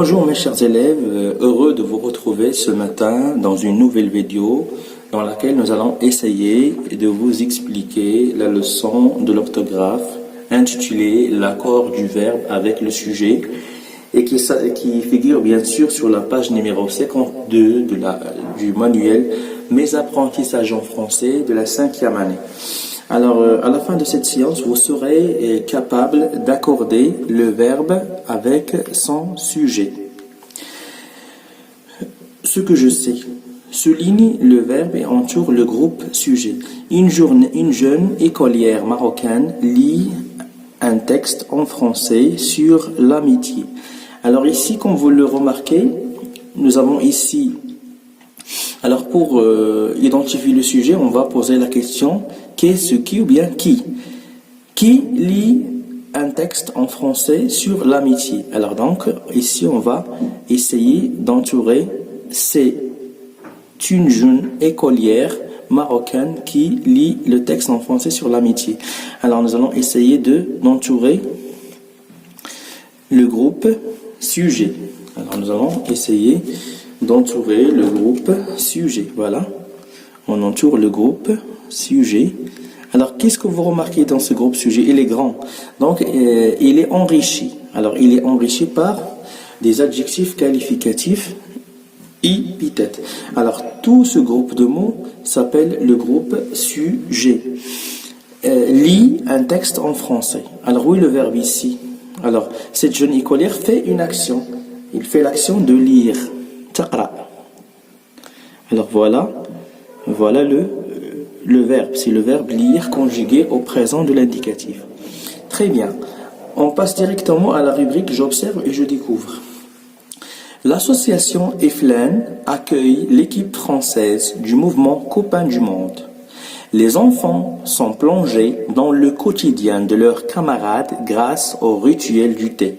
Bonjour mes chers élèves, heureux de vous retrouver ce matin dans une nouvelle vidéo dans laquelle nous allons essayer de vous expliquer la leçon de l'orthographe intitulée l'accord du verbe avec le sujet et qui figure bien sûr sur la page numéro 52 du manuel Mes apprentissages en français de la 5e année. Alors, à la fin de cette séance, vous serez capable d'accorder le verbe avec son sujet. Ce que je sais, souligne le verbe et entoure le groupe sujet. Une jeune écolière marocaine lit un texte en français sur l'amitié. Alors ici, comme vous le remarquez, nous avons ici... Alors pour identifier le sujet, on va poser la question qu'est-ce qui ou bien qui? Qui lit un texte en français sur l'amitié? Alors donc ici on va essayer d'entourer c'est une jeune écolière marocaine qui lit le texte en français sur l'amitié. Alors nous allons essayer d'entourer le groupe sujet. Alors nous allons essayer d'entourer le groupe sujet. Voilà, on entoure le groupe sujet. Alors qu'est-ce que vous remarquez dans ce groupe sujet? Il est grand, donc il est enrichi. Alors il est enrichi par des adjectifs qualificatifs épithètes. Alors tout ce groupe de mots s'appelle le groupe sujet. Lit un texte en français. Alors où est le verbe ici? Alors cette jeune écolière fait une action. Il fait l'action de lire. Taqra. Alors voilà le verbe, c'est le verbe lire conjugué au présent de l'indicatif. Très bien, on passe directement à la rubrique j'observe et je découvre. L'association EFLEN accueille l'équipe française du mouvement Copains du Monde. Les enfants sont plongés dans le quotidien de leurs camarades grâce au rituel du thé.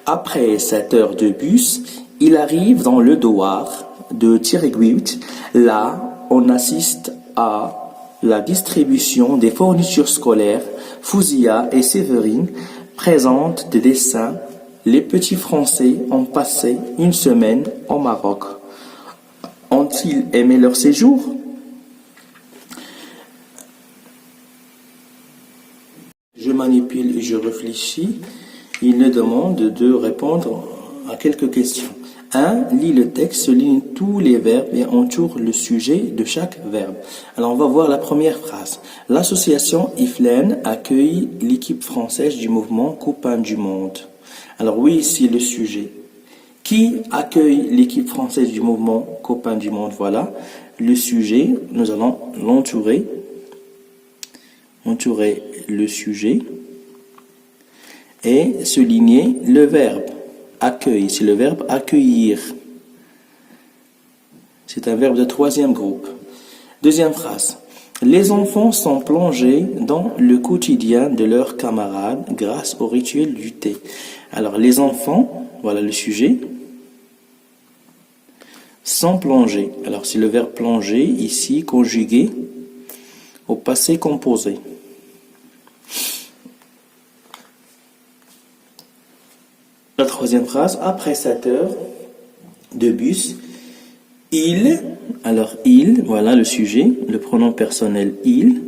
Après 7 heures de bus, il arrive dans le douar de Tiriguit. Là, on assiste à la distribution des fournitures scolaires. Fouzia et Séverine présentent des dessins. Les petits Français ont passé une semaine au Maroc. Ont-ils aimé leur séjour? Je manipule et je réfléchis. Il me demande de répondre à quelques questions. 1. Lit le texte, souligne tous les verbes et entoure le sujet de chaque verbe. Alors on va voir la première phrase. L'association EFLEN accueille l'équipe française du mouvement Copains du Monde. Alors oui, ici le sujet. Qui accueille l'équipe française du mouvement Copains du Monde? Voilà le sujet. Nous allons l'entourer. Entourer le sujet. Et souligner le verbe. Accueille, c'est le verbe accueillir. C'est un verbe de 3e groupe. Deuxième phrase. Les enfants sont plongés dans le quotidien de leurs camarades grâce au rituel du thé. Alors les enfants, voilà le sujet, sont plongés. Alors c'est le verbe plonger ici conjugué au passé composé. La 3e phrase, après 7 heures de bus, voilà le sujet, le pronom personnel il,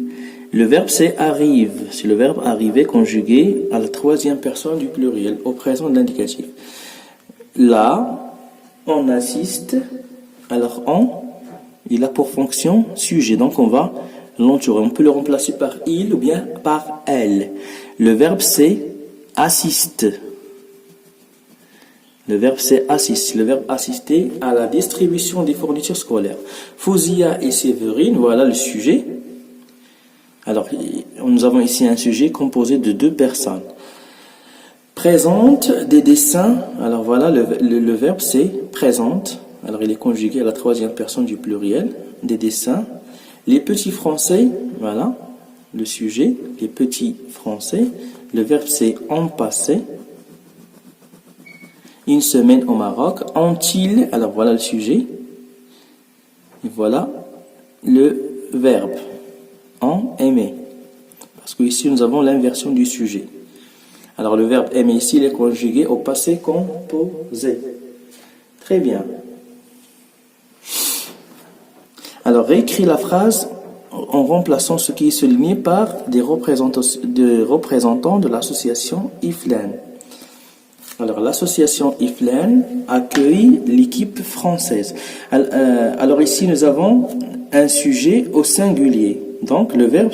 le verbe c'est arrive, c'est le verbe arriver conjugué à la 3e personne du pluriel, au présent de l'indicatif. Là, on assiste, alors il a pour fonction sujet, donc on va l'entourer, on peut le remplacer par il ou bien par elle. Le verbe c'est assiste. Le verbe c'est assiste, le verbe assister à la distribution des fournitures scolaires. Fouzia et Séverine, voilà le sujet. Alors, nous avons ici un sujet composé de 2 personnes. Présente des dessins, alors voilà, le verbe c'est présente. Alors, il est conjugué à la 3e personne du pluriel, des dessins. Les petits Français, voilà, le sujet, les petits Français. Le verbe c'est en passé. Une semaine au Maroc. Ont-ils, alors voilà le sujet, et voilà le verbe, ont aimé. Parce que ici nous avons l'inversion du sujet. Alors le verbe aimer ici il est conjugué au passé composé. Très bien. Alors, réécris la phrase en remplaçant ce qui est souligné par des représentants de l'association IFLAN. Alors, l'association IFLAN accueille l'équipe française. Alors ici, nous avons un sujet au singulier. Donc, le verbe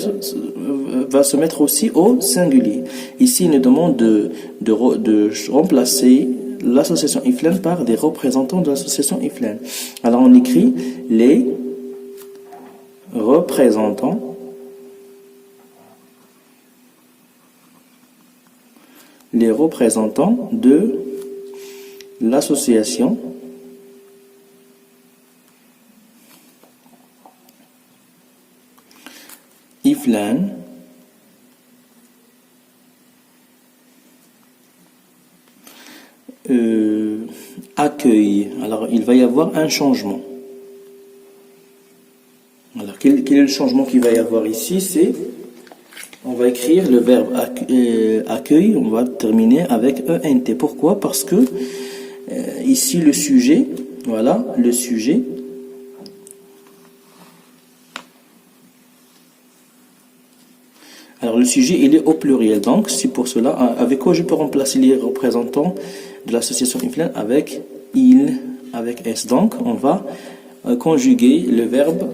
va se mettre aussi au singulier. Ici, il nous demande de remplacer l'association IFLAN par des représentants de l'association IFLAN. Alors, on écrit les représentants de l'association IFLAN accueille. Alors, il va y avoir un changement. Alors, quel est le changement qu'il va y avoir ici? C'est, on va écrire le verbe accueille, on va terminer avec ENT. Pourquoi? Parce que ici, le sujet, voilà, le sujet, alors le sujet, il est au pluriel. Donc, c'est pour cela, avec quoi je peux remplacer les représentants de l'association IFLAN? Avec il, avec S. Donc, on va conjuguer le verbe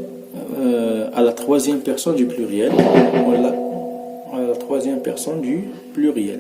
à la troisième personne du pluriel. Voilà, à la troisième personne du pluriel.